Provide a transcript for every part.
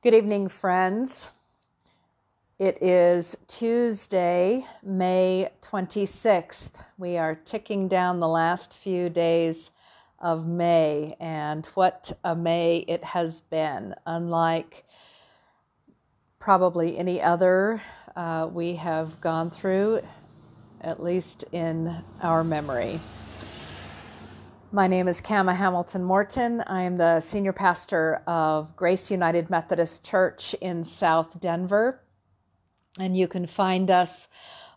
Good evening, friends. It is Tuesday, May 26th. We are ticking down the last few days of May, and what a May it has been. Unlike probably any other we have gone through, at least in our memory. My name is Kama Hamilton Morton. I am the senior pastor of Grace United Methodist Church in South Denver. And you can find us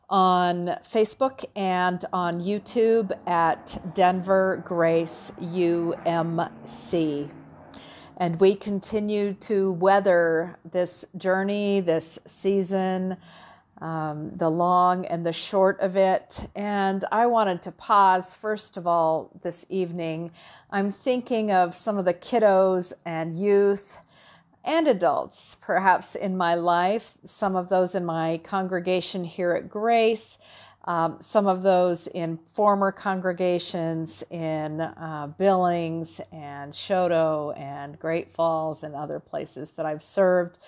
on Facebook and on YouTube at Denver Grace UMC. And we continue to weather this journey, this season, the long and the short of it. And I wanted to pause, first of all, this evening. I'm thinking of some of the kiddos and youth and adults, perhaps in my life, some of those in my congregation here at Grace, some of those in former congregations in Billings and Choteau and Great Falls and other places that I've served.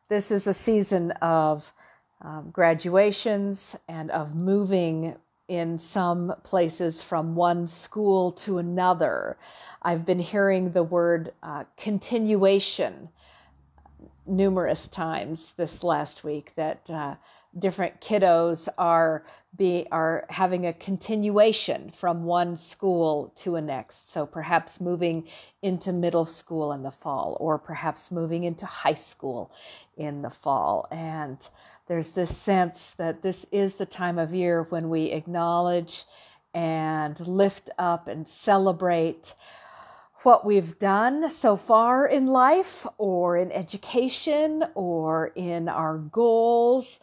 This is a season of graduations and of moving in some places from one school to another. I've been hearing the word continuation numerous times this last week, that different kiddos are having a continuation from one school to a next. So perhaps moving into middle school in the fall, or perhaps moving into high school in the fall. And there's this sense that this is the time of year when we acknowledge and lift up and celebrate what we've done so far in life, or in education, or in our goals,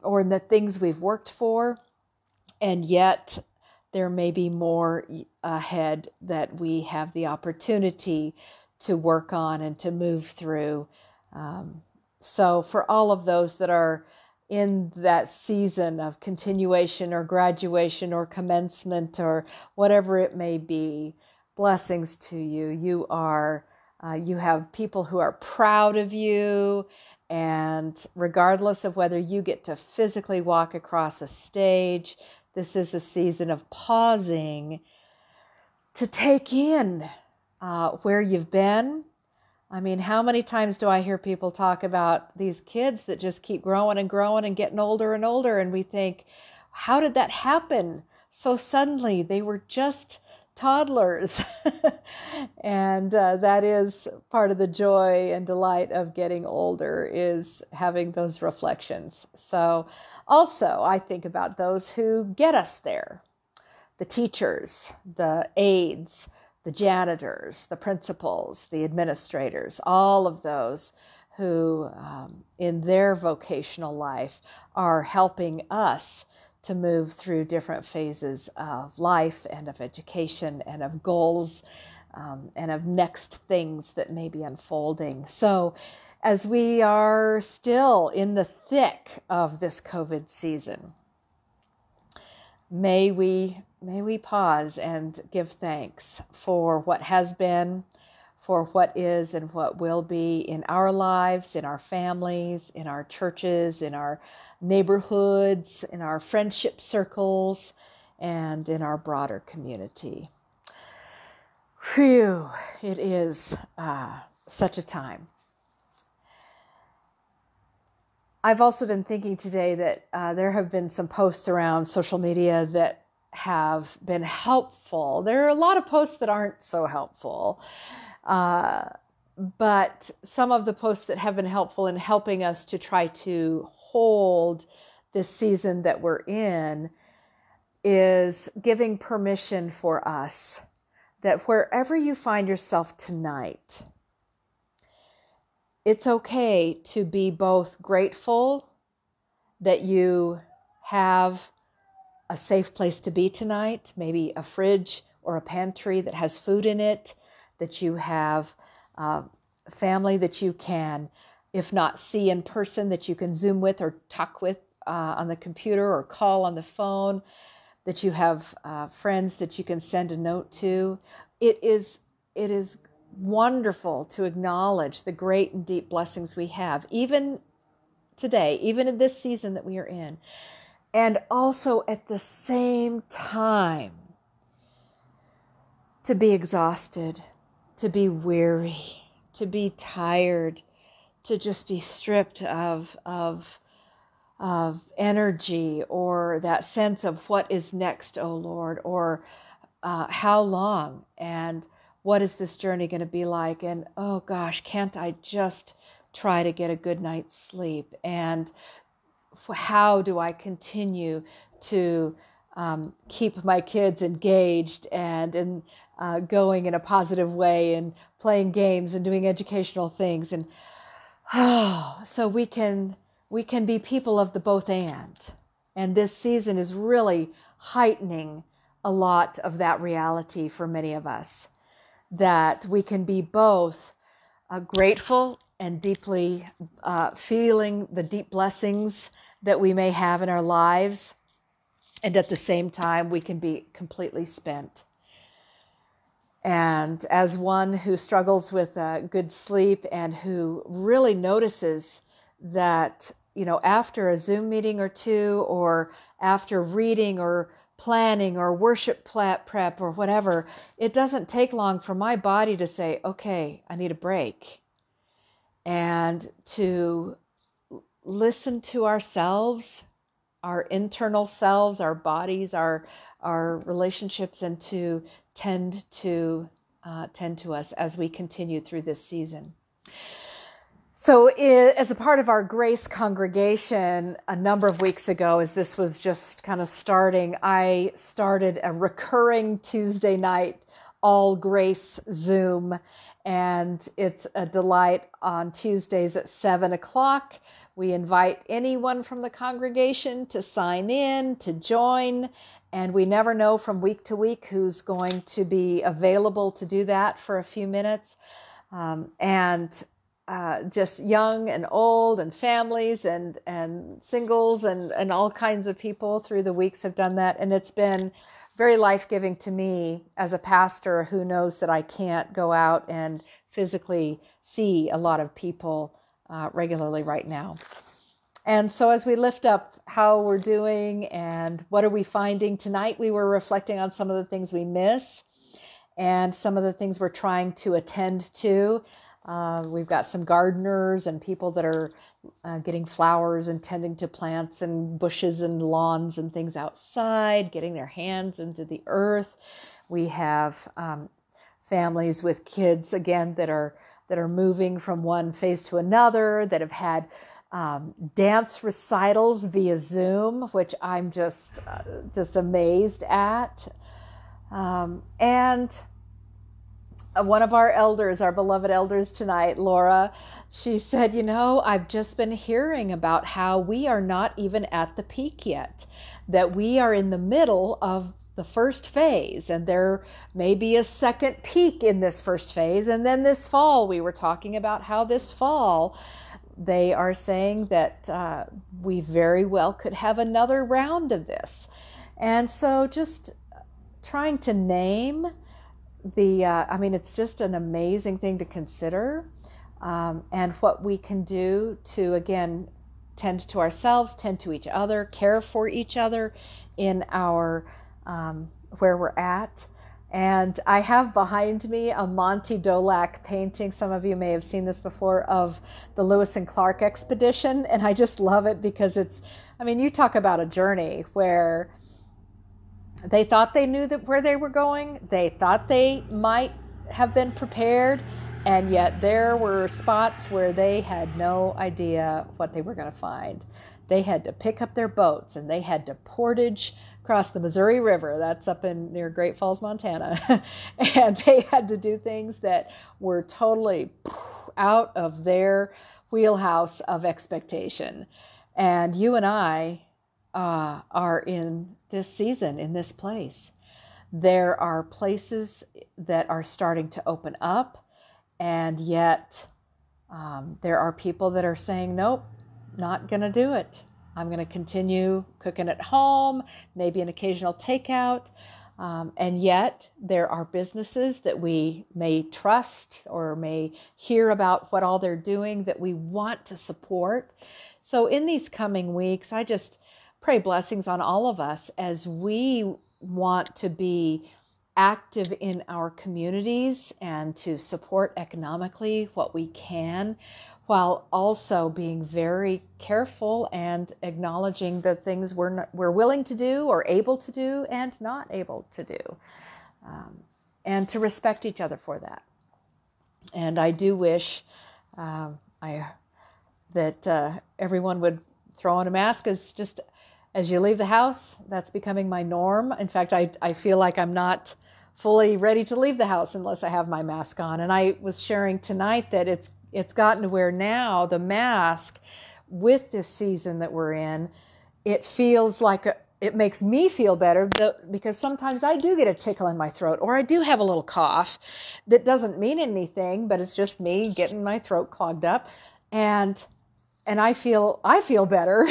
or in the things we've worked for. And yet there may be more ahead that we have the opportunity to work on and to move through. So for all of those that are in that season of continuation or graduation or commencement or whatever it may be, blessings to you. You have people who are proud of you, and regardless of whether you get to physically walk across a stage, this is a season of pausing to take in where you've been. I mean, how many times do I hear people talk about these kids that just keep growing and growing and getting older and older, and we think, how did that happen so suddenly? They were just toddlers. And that is part of the joy and delight of getting older, is having those reflections. So also I think about those who get us there: the teachers, the aides, the janitors, the principals, the administrators, all of those who in their vocational life are helping us to move through different phases of life and of education and of goals and of next things that may be unfolding. So as we are still in the thick of this COVID season, may we pause and give thanks for what has been, for what is and what will be in our lives, in our families, in our churches, in our neighborhoods, in our friendship circles, and in our broader community. Phew, it is such a time. I've also been thinking today that there have been some posts around social media that have been helpful. There are a lot of posts that aren't so helpful. But some of the posts that have been helpful in helping us to try to hold this season that we're in is giving permission for us that wherever you find yourself tonight, it's okay to be both grateful that you have a safe place to be tonight, maybe a fridge or a pantry that has food in it, that you have family that you can, if not see in person, that you can Zoom with or talk with on the computer or call on the phone, that you have friends that you can send a note to. It is wonderful to acknowledge the great and deep blessings we have, even today, even in this season that we are in. And also at the same time, to be exhausted, to be weary, to be tired, to just be stripped of energy, or that sense of what is next, oh Lord, or how long, and what is this journey going to be like? And oh gosh, can't I just try to get a good night's sleep? And how do I continue to keep my kids engaged and going in a positive way, and playing games and doing educational things? And so we can be people of the both and this season is really heightening a lot of that reality for many of us, that we can be both grateful and deeply feeling the deep blessings that we may have in our lives, and at the same time we can be completely spent. And as one who struggles with good sleep, and who really notices that, after a Zoom meeting or two, or after reading or planning or worship prep or whatever, it doesn't take long for my body to say, okay, I need a break. And to listen to ourselves, our internal selves, our bodies, our relationships, and to tend to us as we continue through this season. So as a part of our Grace congregation, a number of weeks ago, as this was just kind of starting, I started a recurring Tuesday night all Grace Zoom. And it's a delight on Tuesdays at 7:00. We invite anyone from the congregation to sign in, to join. And we never know from week to week who's going to be available to do that for a few minutes. Just young and old, and families and singles and all kinds of people through the weeks have done that. And it's been very life-giving to me as a pastor who knows that I can't go out and physically see a lot of people regularly right now. And so as we lift up how we're doing and what are we finding tonight, we were reflecting on some of the things we miss and some of the things we're trying to attend to. We've got some gardeners and people that are getting flowers and tending to plants and bushes and lawns and things outside, getting their hands into the earth. We have families with kids, again, that are moving from one phase to another, that have had dance recitals via Zoom, which I'm just amazed at. And one of our elders, our beloved elders tonight, Laura, she said, I've just been hearing about how we are not even at the peak yet, that we are in the middle of the first phase, and there may be a second peak in this first phase. And then this fall, we were talking about how this fall, they are saying that we very well could have another round of this. And so just trying to name it's just an amazing thing to consider, and what we can do to, again, tend to ourselves, tend to each other, care for each other in our, where we're at. And I have behind me a Monty Dolac painting. Some of you may have seen this before, of the Lewis and Clark expedition. And I just love it because you talk about a journey where they thought they knew where they were going. They thought they might have been prepared. And yet there were spots where they had no idea what they were going to find. They had to pick up their boats, and they had to portage across the Missouri River. That's up near Great Falls, Montana. And they had to do things that were totally out of their wheelhouse of expectation. And you and I are in this season, in this place. There are places that are starting to open up, and yet there are people that are saying, nope, not going to do it. I'm going to continue cooking at home, maybe an occasional takeout. And yet there are businesses that we may trust or may hear about what all they're doing that we want to support. So in these coming weeks, I just pray blessings on all of us as we want to be active in our communities and to support economically what we can, while also being very careful and acknowledging the things we're willing to do or able to do and not able to do, and to respect each other for that. And I do wish that everyone would throw on a mask as you leave the house. That's becoming my norm. In fact, I feel like I'm not fully ready to leave the house unless I have my mask on. And I was sharing tonight that it's gotten to where now the mask, with this season that we're in, it feels like it makes me feel better because sometimes I do get a tickle in my throat, or I do have a little cough that doesn't mean anything, but it's just me getting my throat clogged up. And I feel better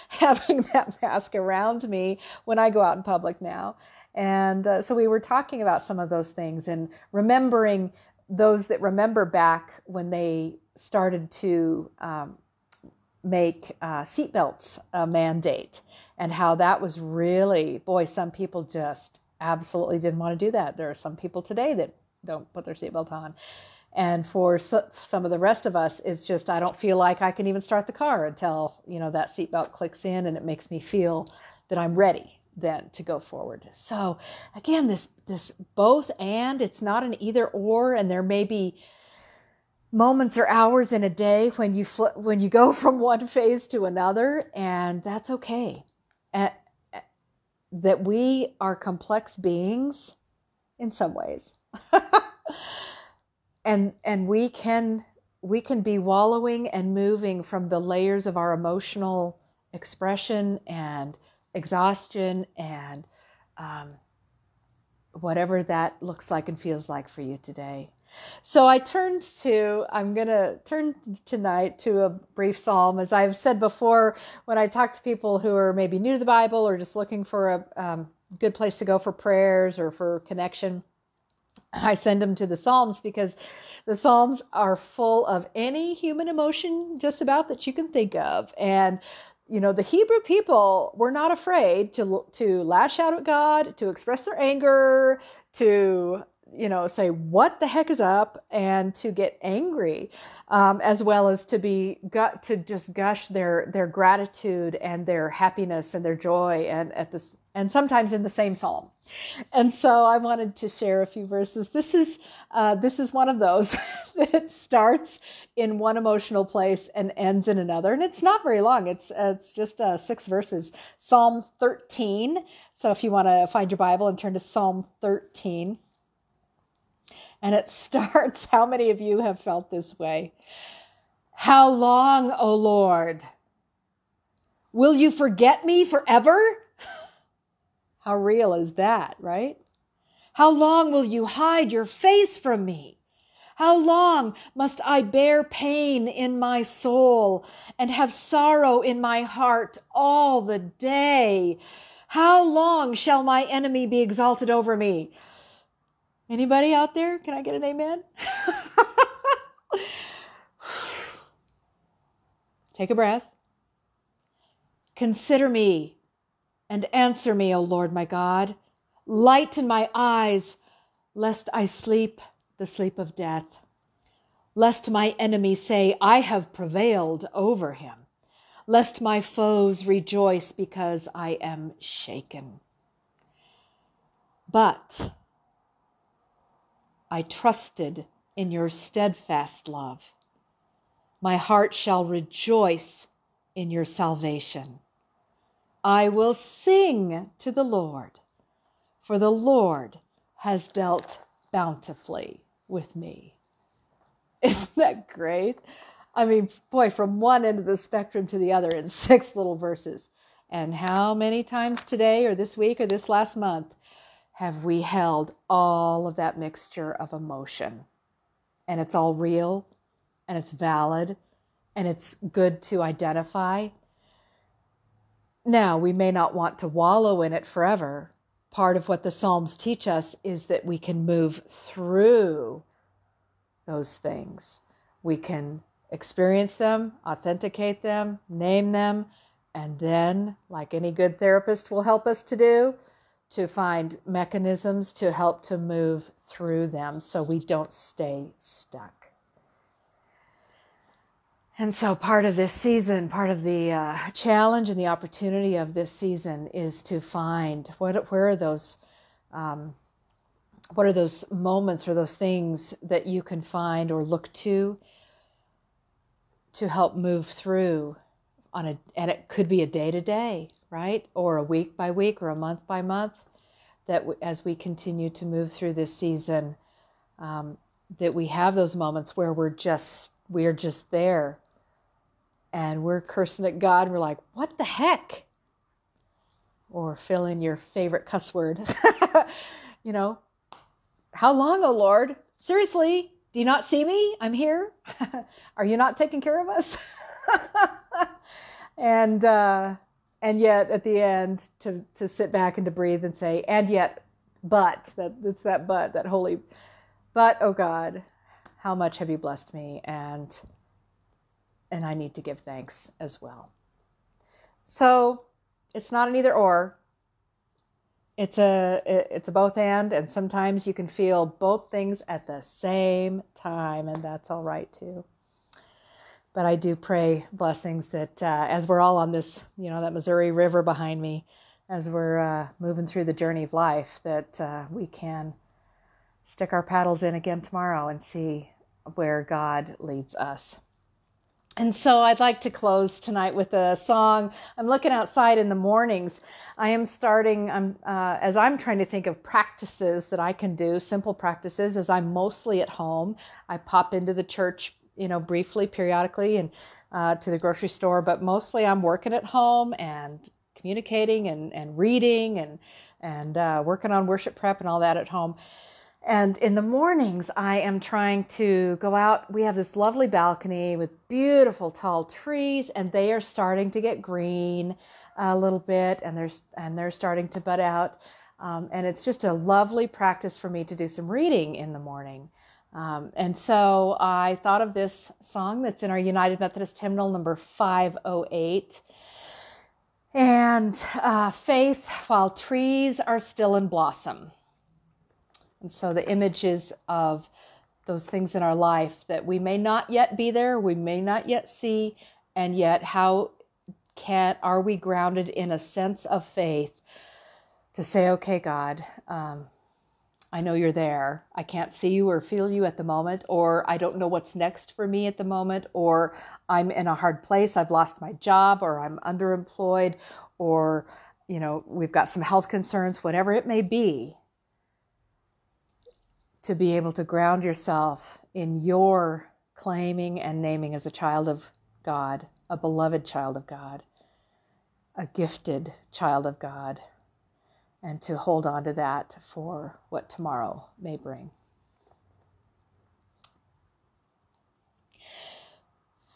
having that mask around me when I go out in public now. And so we were talking about some of those things and remembering those that remember back when they started to make seatbelts a mandate, and how that was really, boy, some people just absolutely didn't want to do that. There are some people today that don't put their seatbelt on. And for some of the rest of us, it's just, I don't feel like I can even start the car until, that seatbelt clicks in, and it makes me feel that I'm ready then to go forward. So again, this both and, it's not an either or, and there may be moments or hours in a day when you go from one phase to another, and that's okay. That we are complex beings in some ways. And we can be wallowing and moving from the layers of our emotional expression and exhaustion and whatever that looks like and feels like for you today. So I'm going to turn tonight to a brief psalm. As I've said before, when I talk to people who are maybe new to the Bible or just looking for a good place to go for prayers or for connection, I send them to the Psalms, because the Psalms are full of any human emotion just about that you can think of. And the Hebrew people were not afraid to lash out at God, to express their anger, to say what the heck is up, and to get angry, as well as to just gush their gratitude and their happiness and their joy, and sometimes in the same psalm. And so I wanted to share a few verses. This is one of those that starts in one emotional place and ends in another. And it's not very long. It's just 6 verses. Psalm 13. So if you want to find your Bible and turn to Psalm 13. And it starts, how many of you have felt this way? How long, O Lord? Will you forget me forever? How real is that, right? How long will you hide your face from me? How long must I bear pain in my soul and have sorrow in my heart all the day? How long shall my enemy be exalted over me? Anybody out there? Can I get an amen? Take a breath. Consider me and answer me, O Lord my God. Lighten my eyes, lest I sleep the sleep of death. Lest my enemy say, I have prevailed over him. Lest my foes rejoice because I am shaken. But I trusted in your steadfast love. My heart shall rejoice in your salvation. I will sing to the Lord, for the Lord has dealt bountifully with me. Isn't that great? I mean, boy, from one end of the spectrum to the other in 6 little verses. And how many times today or this week or this last month have we held all of that mixture of emotion? And it's all real, and it's valid, and it's good to identify. Now, we may not want to wallow in it forever, part of what the Psalms teach us is that we can move through those things. We can experience them, authenticate them, name them, and then, like any good therapist will help us to do, to find mechanisms to help to move through them so we don't stay stuck. And so part of this season, part of the challenge and the opportunity of this season is to find what are those moments or those things that you can find or look to help move through and it could be a day to day, right? Or a week by week or a month by month, that as we continue to move through this season, that we have those moments where we're just there. And we're cursing at God. And we're like, what the heck? Or fill in your favorite cuss word. How long, oh Lord? Seriously, do you not see me? I'm here. Are you not taking care of us? And yet at the end to sit back and to breathe and say, and yet, but, that holy, but, oh God, how much have you blessed me? And I need to give thanks as well. So it's not an either or. It's a both and sometimes you can feel both things at the same time, and that's all right too. But I do pray blessings that as we're all on this, that Missouri River behind me, as we're moving through the journey of life, that we can stick our paddles in again tomorrow and see where God leads us. And so I'd like to close tonight with a song. I'm looking outside in the mornings. I am starting, as I'm trying to think of practices that I can do, simple practices, as I'm mostly at home. I pop into the church, briefly, periodically, and to the grocery store, but mostly I'm working at home and communicating and reading and working on worship prep and all that at home. And in the mornings, I am trying to go out. We have this lovely balcony with beautiful tall trees, and they are starting to get green a little bit, and they're starting to bud out. And it's just a lovely practice for me to do some reading in the morning. And so I thought of this song that's in our United Methodist hymnal, number 508. And faith while trees are still in blossom. And so the images of those things in our life that we may not yet be there, we may not yet see, and yet how are we grounded in a sense of faith to say, okay, God, I know you're there. I can't see you or feel you at the moment, or I don't know what's next for me at the moment, or I'm in a hard place. I've lost my job, or I'm underemployed, or, we've got some health concerns, whatever it may be. To be able to ground yourself in your claiming and naming as a child of God, a beloved child of God, a gifted child of God, and to hold on to that for what tomorrow may bring.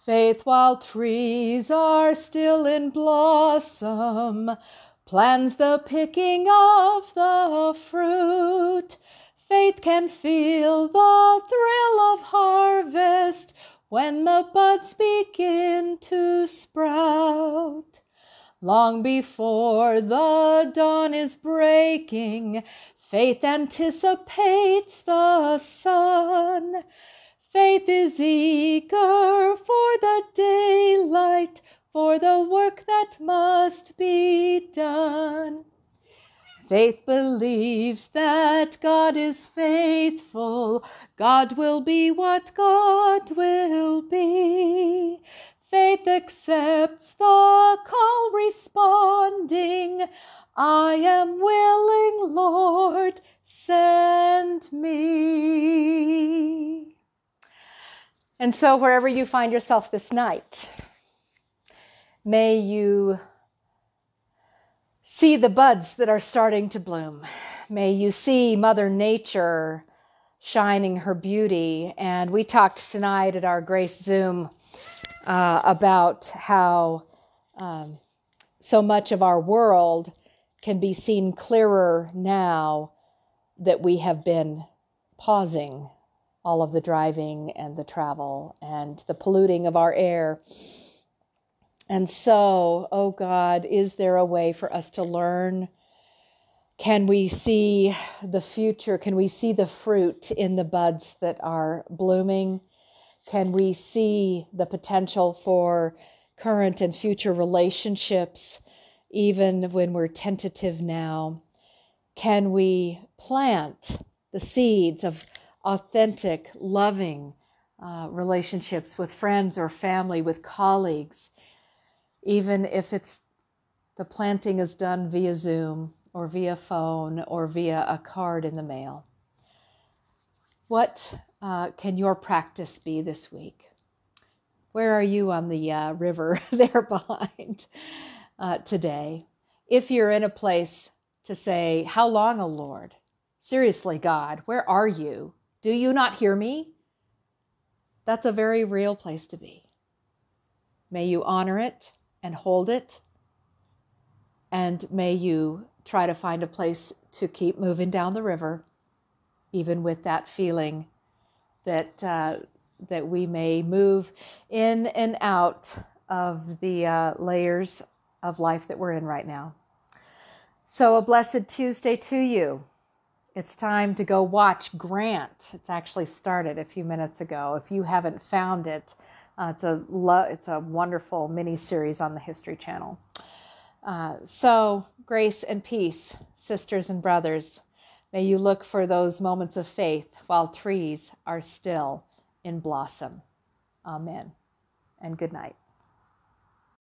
Faith while trees are still in blossom plans the picking of the fruit. Faith can feel the thrill of harvest when the buds begin to sprout. Long before the dawn is breaking, faith anticipates the sun. Faith is eager for the daylight, for the work that must be done. Faith believes that God is faithful. God will be what God will be. Faith accepts the call responding, I am willing, Lord, send me. And so wherever you find yourself this night, may you see the buds that are starting to bloom. May you see Mother Nature shining her beauty. And we talked tonight at our Grace Zoom about how so much of our world can be seen clearer now that we have been pausing all of the driving and the travel and the polluting of our air. And so, oh God, is there a way for us to learn? Can we see the future? Can we see the fruit in the buds that are blooming? Can we see the potential for current and future relationships, even when we're tentative now? Can we plant the seeds of authentic, loving relationships with friends or family, with colleagues, even if the planting is done via Zoom or via phone or via a card in the mail? What can your practice be this week? Where are you on the river there behind today? If you're in a place to say, how long, O Lord? Seriously, God, where are you? Do you not hear me? That's a very real place to be. May you honor it and hold it. And may you try to find a place to keep moving down the river, even with that feeling that that we may move in and out of the layers of life that we're in right now. So a blessed Tuesday to you. It's time to go watch Grant. It's actually started a few minutes ago. If you haven't found it, it's a wonderful mini-series on the History Channel. So grace and peace, sisters and brothers. May you look for those moments of faith while trees are still in blossom. Amen. And good night.